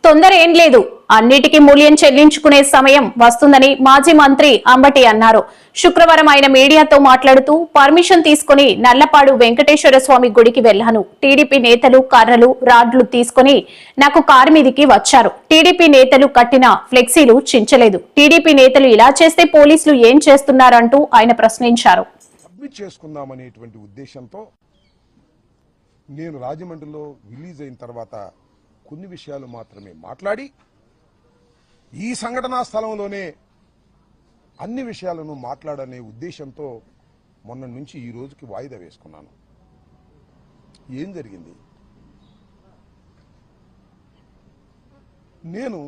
తొందర ఏం లేదు, అన్నిటికీ మూల్యం చెల్లించుకునే సమయం వస్తుందని మాజీ మంత్రి అంబటి అన్నారు. శుక్రవారం ఆయన మీడియాతో మాట్లాడుతూ పర్మిషన్ తీసుకుని నల్లపాడు వెంకటేశ్వర స్వామి గుడికి వెళ్లాను. టీడీపీ నేతలు కర్రలు రాడ్లు తీసుకుని నాకు కారు మీదికి వచ్చారు. టీడీపీ నేతలు కట్టిన ఫ్లెక్సీలు చించలేదు. టీడీపీ నేతలు ఇలా చేస్తే పోలీసులు ఏం చేస్తున్నారంటూ ఆయన ప్రశ్నించారు. చేసుకుందామనేటువంటి ఉద్దేశంతో నేను రాజమండ్రిలో రిలీజ్ అయిన తర్వాత కొన్ని విషయాలు మాత్రమే మాట్లాడి ఈ సంఘటనా స్థలంలోనే అన్ని విషయాలను మాట్లాడనే ఉద్దేశంతో మొన్న నుంచి ఈ రోజుకి వాయిదా వేసుకున్నాను. ఏం జరిగింది? నేను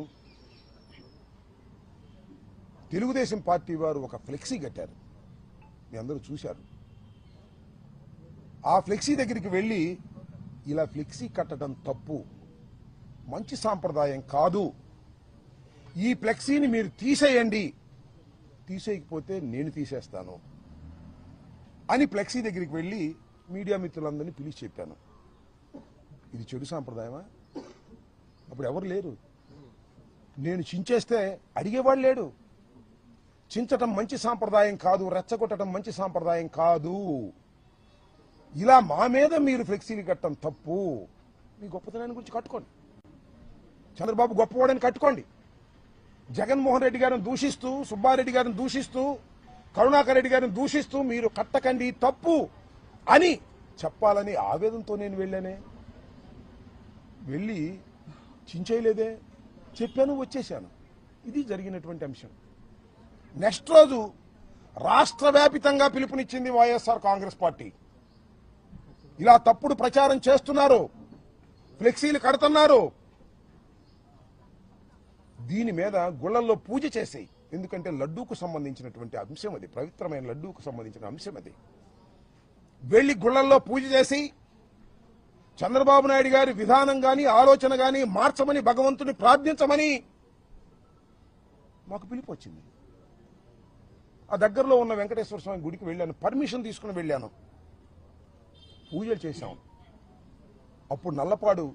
తెలుగుదేశం పార్టీ వారు ఒక ఫ్లెక్సీ కట్టారు, మీ అందరూ చూశారు. ఆ ఫ్లెక్సీ దగ్గరికి వెళ్ళి ఇలా ఫ్లెక్సీ కట్టడం తప్పు, మంచి సాంప్రదాయం కాదు, ఈ ఫ్లెక్సీని మీరు తీసేయండి, తీసేయకపోతే నేను తీసేస్తాను అని ఫ్లెక్సీ దగ్గరికి వెళ్ళి మీడియా మిత్రులందరినీ పిలిచి చెప్పాను. ఇది చెడు సాంప్రదాయమా? అప్పుడు ఎవరు లేరు. నేను చించేస్తే అడిగేవాడు లేడు. చించటం మంచి సాంప్రదాయం కాదు, రెచ్చగొట్టడం మంచి సాంప్రదాయం కాదు, ఇలా మా మీద మీరు ఫ్లెక్సీలు కట్టడం తప్పు. మీ గొప్పతనాన్ని గురించి కట్టుకోండి, చంద్రబాబు గొప్పవాడని కట్టుకోండి. జగన్మోహన్ రెడ్డి గారిని దూషిస్తూ, సుబ్బారెడ్డి గారిని దూషిస్తూ, కరుణాకర్ రెడ్డి గారిని దూషిస్తూ మీరు కట్టకండి తప్పు అని చెప్పాలని ఆవేదనతో నేను వెళ్ళానే. వెళ్ళి చించేయలేదే, చెప్పాను, వచ్చేశాను. ఇది జరిగినటువంటి అంశం. నెక్స్ట్ రోజు రాష్ట్ర వ్యాపితంగా పిలుపునిచ్చింది వైఎస్ఆర్ కాంగ్రెస్ పార్టీ. ఇలా తప్పుడు ప్రచారం చేస్తున్నారు, ఫ్లెక్సీలు కడుతున్నారు, దీని మీద గుళ్ళల్లో పూజ చేసేయి. ఎందుకంటే లడ్డూకు సంబంధించినటువంటి అంశం అది, పవిత్రమైన లడ్డూకు సంబంధించిన అంశం అది. వెళ్లి గుళ్ళల్లో పూజ చేసి చంద్రబాబు నాయుడు గారి విధానం గాని ఆలోచన గాని మార్చమని భగవంతుని ప్రార్థించమని మాకు పిలుపు వచ్చింది. ఆ దగ్గరలో ఉన్న వెంకటేశ్వర స్వామి గుడికి వెళ్ళాను, పర్మిషన్ తీసుకుని వెళ్ళాను, పూజలు చేశాం. అప్పుడు నల్లపాడు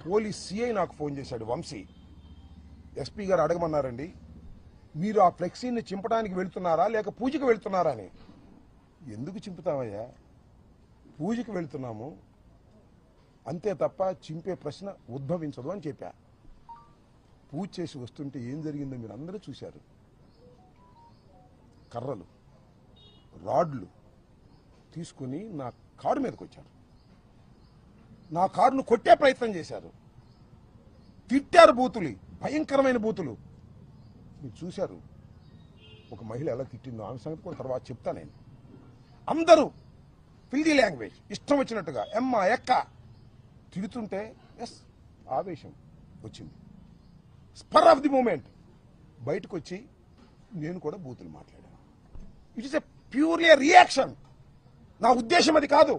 పోలీస్ సిఐ నాకు ఫోన్ చేశాడు, వంశీ. ఎస్పీ గారు అడగమన్నారండి, మీరు ఆ ఫ్లెక్సీని చింపడానికి వెళ్తున్నారా లేక పూజకు వెళ్తున్నారా అని. ఎందుకు చింపుతామయ్యా, పూజకు వెళ్తున్నాము అంతే తప్ప చింపే ప్రశ్న ఉద్భవించదు అని చెప్పా. పూజ చేసి వస్తుంటే ఏం జరిగిందో మీరు అందరూ చూశారు. కర్రలు రాడ్లు తీసుకుని నా కారు మీదకి వచ్చారు, నా కారును కొట్టే ప్రయత్నం చేశారు, తిట్టారు, బూతులు, భయంకరమైన బూతులు. మీరు చూశారు ఒక మహిళ ఎలా తిట్టిందో, ఆమె సంగతి కూడా తర్వాత చెప్తా. నేను అందరూ ఫిల్దీ లాంగ్వేజ్ ఇష్టం వచ్చినట్టుగా ఎమ్మ ఎక్క తిడుతుంటే ఎస్ ఆవేశం వచ్చింది. స్పర్ ఆఫ్ ది మూమెంట్ బయటకు వచ్చి నేను కూడా బూతులు మాట్లాడాను. It is a purely reaction. నా ఉద్దేశం అది కాదు,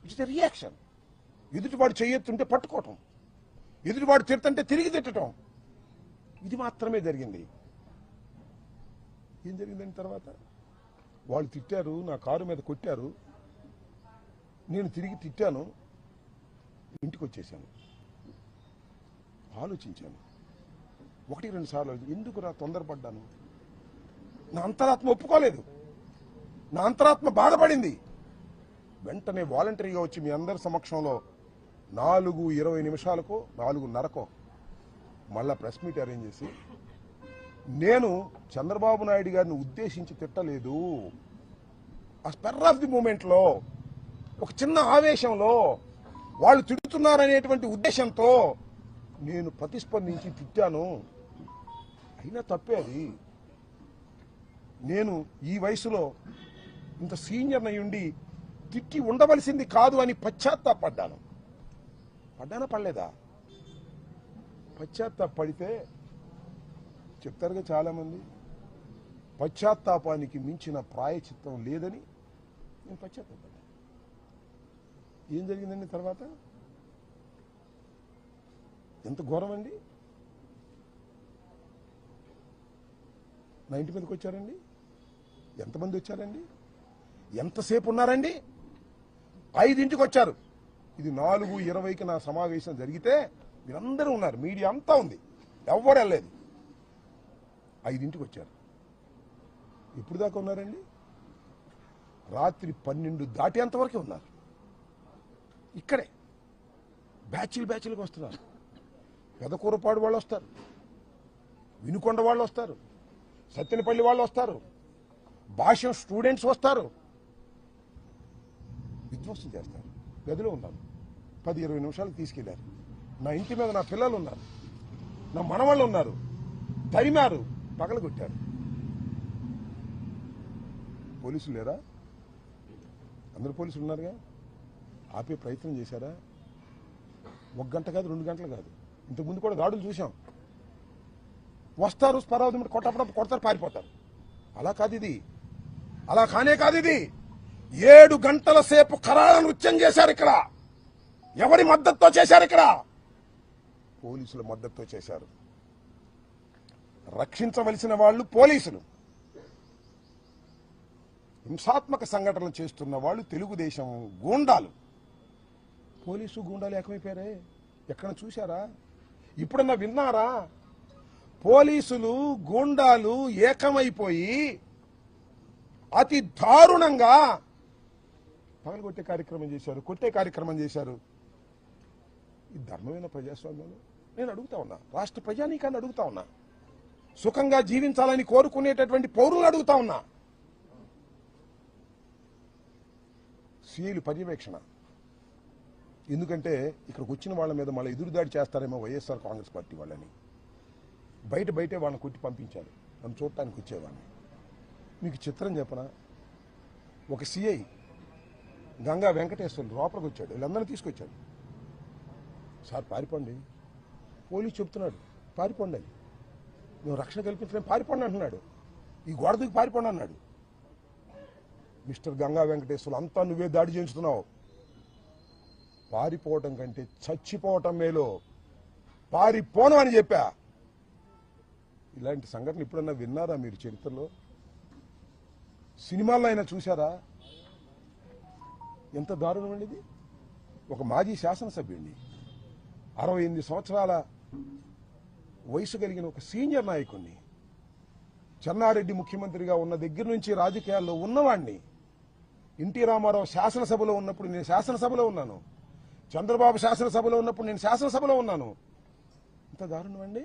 ఇట్ ఇస్ ఎ రియాక్షన్. ఎదుటివాడు చెయ్యొత్తుంటే పట్టుకోవటం, ఎదుటివాడు తిడుతుంటే తిరిగి తిట్టడం, ఇది మాత్రమే జరిగింది. ఏం జరిగిందని తర్వాత వాళ్ళు తిట్టారు, నా కారు మీద కొట్టారు, నేను తిరిగి తిట్టాను, ఇంటికి వచ్చేసాను. ఆలోచించాను, 1-2 సార్లు ఎందుకు నా తొందరపడ్డాను. నా అంతరాత్మ ఒప్పుకోలేదు, నా అంతరాత్మ బాధపడింది. వెంటనే వాలంటరీగా వచ్చి మీ అందరి సమక్షంలో 4:20 నిమిషాలకో 4:30కో మళ్ళా ప్రెస్ మీట్ అరేంజ్ చేసి, నేను చంద్రబాబు నాయుడు గారిని ఉద్దేశించి తిట్టలేదు, ఆ స్పెర్ ఆఫ్ ది మూమెంట్ లో ఒక చిన్న ఆవేశంలో వాళ్ళు తిడుతున్నారనేటువంటి ఉద్దేశంతో నేను ప్రతిస్పందించి తిట్టాను. అయినా తప్పే అది. నేను ఈ వయసులో ఇంత సీనియర్ అయ్యుండి తిట్టి ఉండవలసింది కాదు అని పశ్చాత్తాపడ్డాను. పడ్డానా పడలేదా? పశ్చాత్తాపడితే చెప్తారుగా చాలామంది, పశ్చాత్తాపానికి మించిన ప్రాయచిత్తం లేదని నేను పశ్చాత్తాపడ్డాను. ఏం జరిగిందండి తర్వాత? ఎంత ఘోరం అండి. నా ఇంటి మీదకి వచ్చారండి, ఎంతమంది వచ్చారండి, ఎంతసేపు ఉన్నారండి? 5ంటికి వచ్చారు. ఇది 4:20కి నా సమావేశం జరిగితే మీరందరూ ఉన్నారు, మీడియా అంతా ఉంది, ఎవరు వెళ్ళలేదు. 5ంటికి వచ్చారు. ఎప్పుడు దాకా ఉన్నారండి? రాత్రి 12 దాటేంతవరకే ఉన్నారు. ఇక్కడే బ్యాచ్లుగా వస్తున్నారు. పెదకూరపాడు వాళ్ళు వస్తారు, వినుకొండ వాళ్ళు వస్తారు, సత్తెనపల్లి వాళ్ళు వస్తారు, భాష్యం స్టూడెంట్స్ వస్తారు, విధ్వంసం చేస్తారు. గదిలో ఉన్నాను, 10-20 నిమిషాలు తీసుకెళ్లారు. నా ఇంటి మీద నా పిల్లలు ఉన్నారు, నా మనవాళ్ళు ఉన్నారు, తరిమారు, పగలగొట్టారు. పోలీసులు లేరా? అందరు పోలీసులు ఉన్నారుగా. ఆపే ప్రయత్నం చేశారా? 1 గంట కాదు, 2 గంటలు కాదు, ఇంతకుముందు కూడా దాడులు చూసాం. వస్తారు, స్పరావధి కొట్టప్పుడు కొడతారు, పారిపోతారు. అలా కాదు ఇది, అలా కానే కాదు ఇది. 7 గంటల సేపు కరాళ నృత్యం చేశారు ఇక్కడ. ఎవరి మద్దతుతో చేశారు? ఇక్కడ పోలీసుల మద్దతుతో చేశారు. రక్షించవలసిన వాళ్ళు పోలీసులు, హింసాత్మక సంఘటనలు చేస్తున్న వాళ్ళు తెలుగుదేశం గూండాలు. పోలీసు గూండాలు ఏకమైపోయారే, ఎక్కడ చూశారా? ఇప్పుడన్నా విన్నారా? పోలీసులు గూండాలు ఏకమైపోయి అతి దారుణంగా పగలగొట్టే కార్యక్రమం చేశారు, కొట్టే కార్యక్రమం చేశారు. ఈ ధర్మమైన ప్రజాస్వామ్యంలో నేను అడుగుతా ఉన్నా, రాష్ట్ర ప్రజానీకాన్ని అడుగుతా ఉన్నా, సుఖంగా జీవించాలని కోరుకునేటటువంటి పౌరులు అడుగుతా ఉన్నా. సీఐలు పర్యవేక్షణ, ఎందుకంటే ఇక్కడికి వచ్చిన వాళ్ళ మీద మళ్ళీ ఎదురుదాడి చేస్తారేమో వైఎస్ఆర్ కాంగ్రెస్ పార్టీ వాళ్ళని. బయటే వాళ్ళని కొట్టి పంపించారు, నన్ను చూడటానికి వచ్చేవాడిని. మీకు చిత్రం చెప్పనా? ఒక సిఐ గంగా వెంకటేశ్వర్లు లోపలికి వచ్చాడు, వీళ్ళందరినీ తీసుకొచ్చాడు. సార్ పారిపోండి, పోలీసు చెప్తున్నాడు పారిపోండి అని. మేము రక్షణ కల్పించలేం, పారిపోండి అంటున్నాడు. ఈ గోడ దిగి పారిపోండి అన్నాడు. మిస్టర్ గంగా వెంకటేశ్వర్లు, అంతా నువ్వే దాడి చేయించుతున్నావు. పారిపోవటం కంటే చచ్చిపోవటం మేలో, పారిపోను అని చెప్పా. ఇలాంటి సంఘటన ఎప్పుడన్నా విన్నారా మీరు చరిత్రలో? సినిమాల్లో అయినా చూసారా? ఎంత దారుణం అండి ఇది. ఒక మాజీ శాసనసభ్యుడిని, 68 సంవత్సరాల వయసు కలిగిన ఒక సీనియర్ నాయకుడిని, చెన్నారెడ్డి ముఖ్యమంత్రిగా ఉన్న దగ్గర నుంచి రాజకీయాల్లో ఉన్నవాడిని, ఎన్టీ రామారావు శాసనసభలో ఉన్నప్పుడు నేను శాసనసభలో ఉన్నాను, చంద్రబాబు శాసనసభలో ఉన్నప్పుడు నేను శాసనసభలో ఉన్నాను. ఇంత దారుణం అండి.